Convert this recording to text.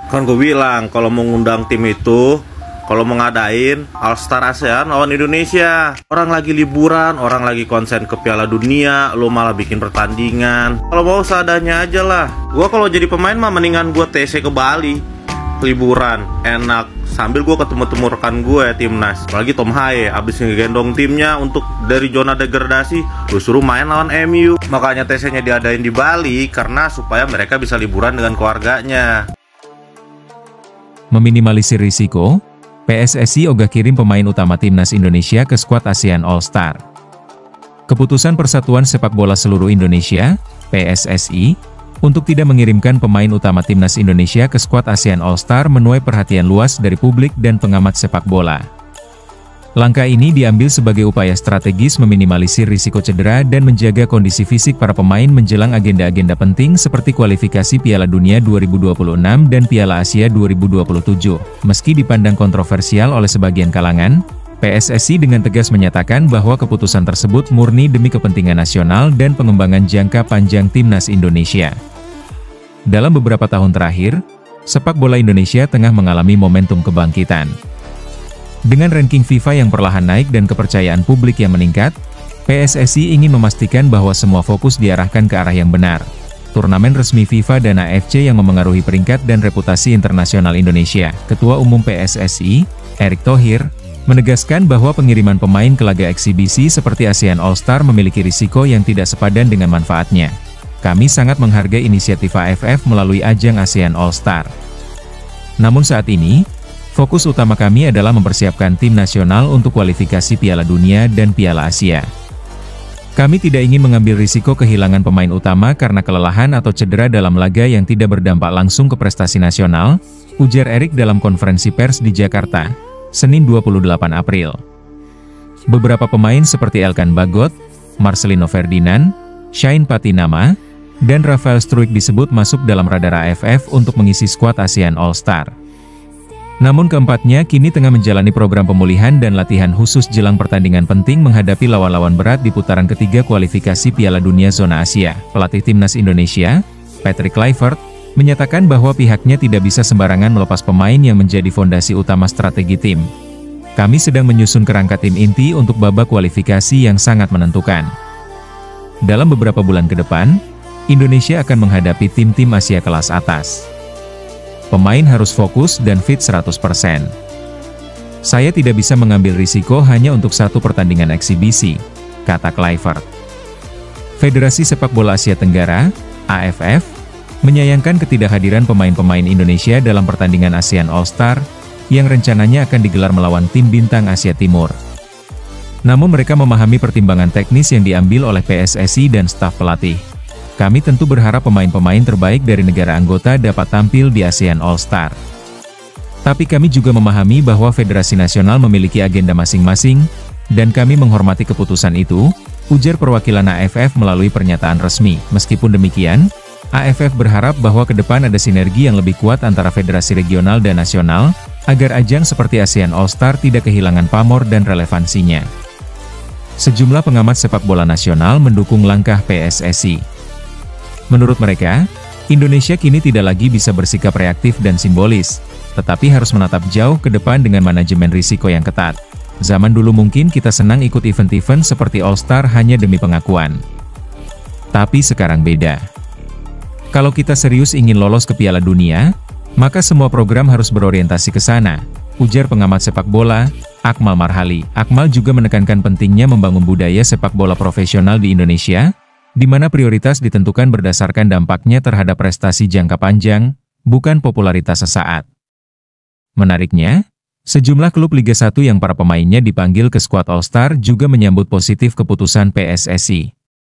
Kan gue bilang kalau mau ngundang tim itu, kalau mau ngadain All-Star ASEAN lawan Indonesia. Orang lagi liburan, orang lagi konsen ke Piala Dunia, lo malah bikin pertandingan. Kalau mau seadanya aja lah. Gue kalau jadi pemain mah mendingan gue TC ke Bali, liburan, enak. Sambil gue ketemu-temu rekan gue timnas. Apalagi Tom Haye, abis ngegendong timnya untuk dari zona degradasi, gue suruh main lawan MU. Makanya TC-nya diadain di Bali, karena supaya mereka bisa liburan dengan keluarganya. Meminimalisir risiko, PSSI ogah kirim pemain utama timnas Indonesia ke skuad ASEAN All-Star. Keputusan Persatuan Sepak Bola Seluruh Indonesia, PSSI, untuk tidak mengirimkan pemain utama timnas Indonesia ke skuad ASEAN All-Star menuai perhatian luas dari publik dan pengamat sepak bola. Langkah ini diambil sebagai upaya strategis meminimalisir risiko cedera dan menjaga kondisi fisik para pemain menjelang agenda-agenda penting seperti kualifikasi Piala Dunia 2026 dan Piala Asia 2027. Meski dipandang kontroversial oleh sebagian kalangan, PSSI dengan tegas menyatakan bahwa keputusan tersebut murni demi kepentingan nasional dan pengembangan jangka panjang timnas Indonesia. Dalam beberapa tahun terakhir, sepak bola Indonesia tengah mengalami momentum kebangkitan. Dengan ranking FIFA yang perlahan naik dan kepercayaan publik yang meningkat, PSSI ingin memastikan bahwa semua fokus diarahkan ke arah yang benar. Turnamen resmi FIFA dan AFC yang memengaruhi peringkat dan reputasi internasional Indonesia. Ketua Umum PSSI, Erick Thohir, menegaskan bahwa pengiriman pemain ke laga eksibisi seperti ASEAN All-Star memiliki risiko yang tidak sepadan dengan manfaatnya. Kami sangat menghargai inisiatif AFF melalui ajang ASEAN All-Star. Namun saat ini, fokus utama kami adalah mempersiapkan tim nasional untuk kualifikasi Piala Dunia dan Piala Asia. Kami tidak ingin mengambil risiko kehilangan pemain utama karena kelelahan atau cedera dalam laga yang tidak berdampak langsung ke prestasi nasional, ujar Erick dalam konferensi pers di Jakarta, Senin 28 April. Beberapa pemain seperti Elkan Bagot, Marcelino Ferdinand, Shain Patinama, dan Rafael Struijk disebut masuk dalam radar AFF untuk mengisi skuad ASEAN All-Star. Namun keempatnya kini tengah menjalani program pemulihan dan latihan khusus jelang pertandingan penting menghadapi lawan-lawan berat di putaran ketiga kualifikasi Piala Dunia Zona Asia. Pelatih timnas Indonesia, Patrick Kluivert, menyatakan bahwa pihaknya tidak bisa sembarangan melepas pemain yang menjadi fondasi utama strategi tim. Kami sedang menyusun kerangka tim inti untuk babak kualifikasi yang sangat menentukan. Dalam beberapa bulan ke depan, Indonesia akan menghadapi tim-tim Asia kelas atas. Pemain harus fokus dan fit 100%. Saya tidak bisa mengambil risiko hanya untuk satu pertandingan eksibisi, kata Kluivert. Federasi Sepak Bola Asia Tenggara, AFF, menyayangkan ketidakhadiran pemain-pemain Indonesia dalam pertandingan ASEAN All-Star, yang rencananya akan digelar melawan tim bintang Asia Timur. Namun mereka memahami pertimbangan teknis yang diambil oleh PSSI dan staf pelatih. Kami tentu berharap pemain-pemain terbaik dari negara anggota dapat tampil di ASEAN All-Star. Tapi kami juga memahami bahwa Federasi Nasional memiliki agenda masing-masing, dan kami menghormati keputusan itu, ujar perwakilan AFF melalui pernyataan resmi. Meskipun demikian, AFF berharap bahwa ke depan ada sinergi yang lebih kuat antara federasi regional dan nasional, agar ajang seperti ASEAN All-Star tidak kehilangan pamor dan relevansinya. Sejumlah pengamat sepak bola nasional mendukung langkah PSSI. Menurut mereka, Indonesia kini tidak lagi bisa bersikap reaktif dan simbolis, tetapi harus menatap jauh ke depan dengan manajemen risiko yang ketat. Zaman dulu mungkin kita senang ikut event-event seperti All-Star hanya demi pengakuan. Tapi sekarang beda. Kalau kita serius ingin lolos ke Piala Dunia, maka semua program harus berorientasi ke sana, ujar pengamat sepak bola, Akmal Marhali. Akmal juga menekankan pentingnya membangun budaya sepak bola profesional di Indonesia, di mana prioritas ditentukan berdasarkan dampaknya terhadap prestasi jangka panjang, bukan popularitas sesaat. Menariknya, sejumlah klub Liga 1 yang para pemainnya dipanggil ke skuad All-Star juga menyambut positif keputusan PSSI.